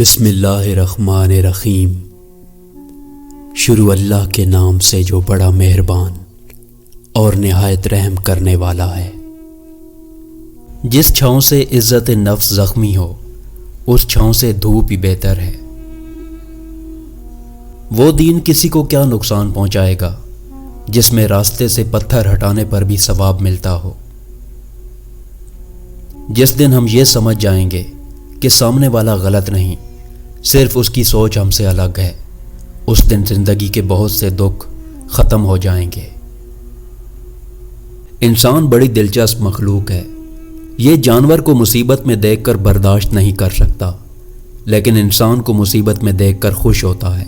بسم اللہ الرحمن الرحیم۔ شروع اللہ کے نام سے جو بڑا مہربان اور نہایت رحم کرنے والا ہے۔ جس چھاؤں سے عزت نفس زخمی ہو اس چھاؤں سے دھوپ ہی بہتر ہے۔ وہ دین کسی کو کیا نقصان پہنچائے گا جس میں راستے سے پتھر ہٹانے پر بھی ثواب ملتا ہو۔ جس دن ہم یہ سمجھ جائیں گے کہ سامنے والا غلط نہیں، صرف اس کی سوچ ہم سے الگ ہے، اس دن زندگی کے بہت سے دکھ ختم ہو جائیں گے۔ انسان بڑی دلچسپ مخلوق ہے۔ یہ جانور کو مصیبت میں دیکھ کر برداشت نہیں کر سکتا، لیکن انسان کو مصیبت میں دیکھ کر خوش ہوتا ہے۔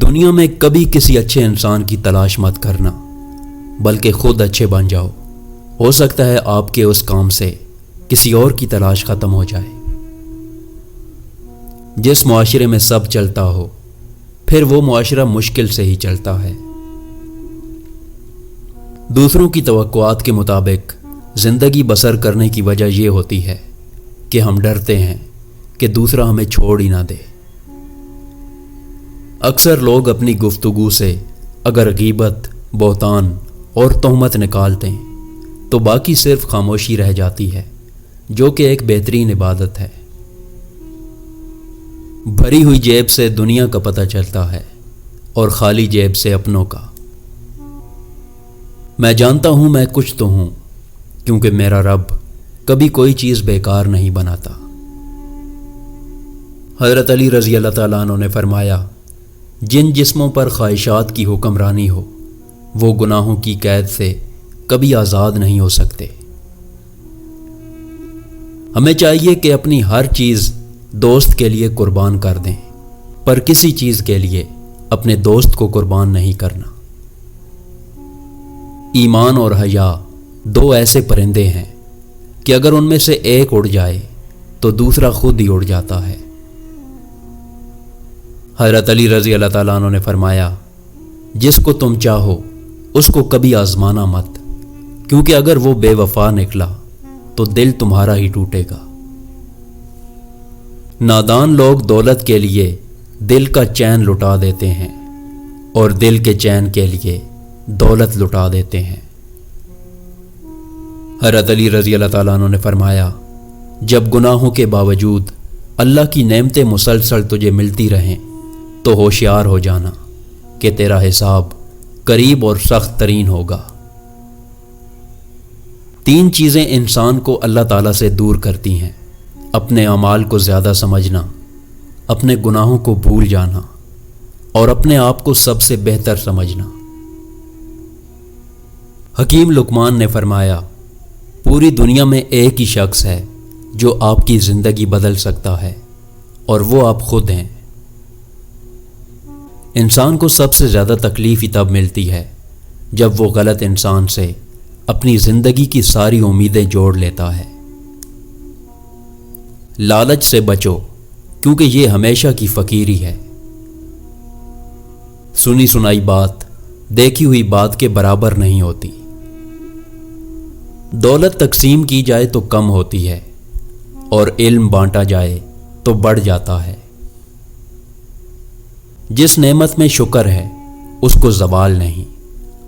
دنیا میں کبھی کسی اچھے انسان کی تلاش مت کرنا، بلکہ خود اچھے بن جاؤ۔ ہو سکتا ہے آپ کے اس کام سے کسی اور کی تلاش ختم ہو جائے۔ جس معاشرے میں سب چلتا ہو پھر وہ معاشرہ مشکل سے ہی چلتا ہے۔ دوسروں کی توقعات کے مطابق زندگی بسر کرنے کی وجہ یہ ہوتی ہے کہ ہم ڈرتے ہیں کہ دوسرا ہمیں چھوڑ ہی نہ دے۔ اکثر لوگ اپنی گفتگو سے اگر غیبت، بہتان اور تہمت نکال دیں تو باقی صرف خاموشی رہ جاتی ہے، جو کہ ایک بہترین عبادت ہے۔ بھری ہوئی جیب سے دنیا کا پتہ چلتا ہے اور خالی جیب سے اپنوں کا۔ میں جانتا ہوں میں کچھ تو ہوں، کیونکہ میرا رب کبھی کوئی چیز بیکار نہیں بناتا۔ حضرت علی رضی اللہ تعالیٰ عنہ نے فرمایا، جن جسموں پر خواہشات کی حکمرانی ہو وہ گناہوں کی قید سے کبھی آزاد نہیں ہو سکتے۔ ہمیں چاہیے کہ اپنی ہر چیز دوست کے لیے قربان کر دیں، پر کسی چیز کے لیے اپنے دوست کو قربان نہیں کرنا۔ ایمان اور حیا دو ایسے پرندے ہیں کہ اگر ان میں سے ایک اڑ جائے تو دوسرا خود ہی اڑ جاتا ہے۔ حضرت علی رضی اللہ تعالیٰ عنہ نے فرمایا، جس کو تم چاہو اس کو کبھی آزمانا مت، کیونکہ اگر وہ بے وفا نکلا تو دل تمہارا ہی ٹوٹے گا۔ نادان لوگ دولت کے لیے دل کا چین لٹا دیتے ہیں اور دل کے چین کے لیے دولت لٹا دیتے ہیں۔ حضرت علی رضی اللہ تعالیٰ عنہ نے فرمایا، جب گناہوں کے باوجود اللہ کی نعمتیں مسلسل تجھے ملتی رہیں تو ہوشیار ہو جانا کہ تیرا حساب قریب اور سخت ترین ہوگا۔ تین چیزیں انسان کو اللہ تعالیٰ سے دور کرتی ہیں: اپنے اعمال کو زیادہ سمجھنا، اپنے گناہوں کو بھول جانا اور اپنے آپ کو سب سے بہتر سمجھنا۔ حکیم لقمان نے فرمایا، پوری دنیا میں ایک ہی شخص ہے جو آپ کی زندگی بدل سکتا ہے، اور وہ آپ خود ہیں۔ انسان کو سب سے زیادہ تکلیف ہی تب ملتی ہے جب وہ غلط انسان سے اپنی زندگی کی ساری امیدیں جوڑ لیتا ہے۔ لالچ سے بچو، کیونکہ یہ ہمیشہ کی فقیری ہے۔ سنی سنائی بات دیکھی ہوئی بات کے برابر نہیں ہوتی۔ دولت تقسیم کی جائے تو کم ہوتی ہے، اور علم بانٹا جائے تو بڑھ جاتا ہے۔ جس نعمت میں شکر ہے اس کو زوال نہیں،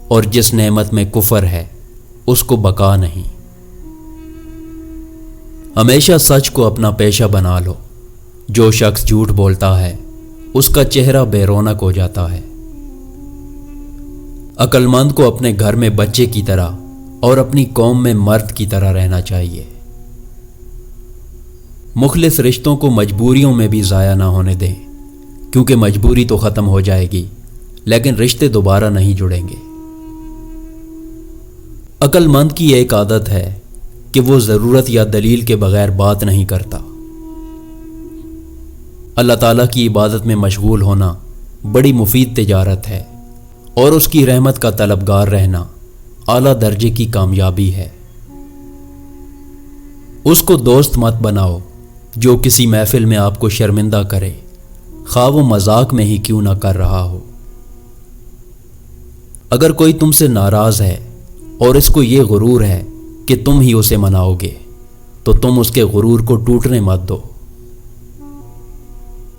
اور جس نعمت میں کفر ہے اس کو بقا نہیں۔ ہمیشہ سچ کو اپنا پیشہ بنا لو۔ جو شخص جھوٹ بولتا ہے اس کا چہرہ بے رونق ہو جاتا ہے۔ عقل مند کو اپنے گھر میں بچے کی طرح اور اپنی قوم میں مرد کی طرح رہنا چاہیے۔ مخلص رشتوں کو مجبوریوں میں بھی ضائع نہ ہونے دیں، کیونکہ مجبوری تو ختم ہو جائے گی لیکن رشتے دوبارہ نہیں جڑیں گے۔ عقل مند کی ایک عادت ہے کہ وہ ضرورت یا دلیل کے بغیر بات نہیں کرتا۔ اللہ تعالیٰ کی عبادت میں مشغول ہونا بڑی مفید تجارت ہے، اور اس کی رحمت کا طلبگار رہنا اعلیٰ درجے کی کامیابی ہے۔ اس کو دوست مت بناؤ جو کسی محفل میں آپ کو شرمندہ کرے، خواہ وہ مذاق میں ہی کیوں نہ کر رہا ہو۔ اگر کوئی تم سے ناراض ہے اور اس کو یہ غرور ہے کہ تم ہی اسے مناؤ گے تو تم اس کے غرور کو ٹوٹنے مت دو۔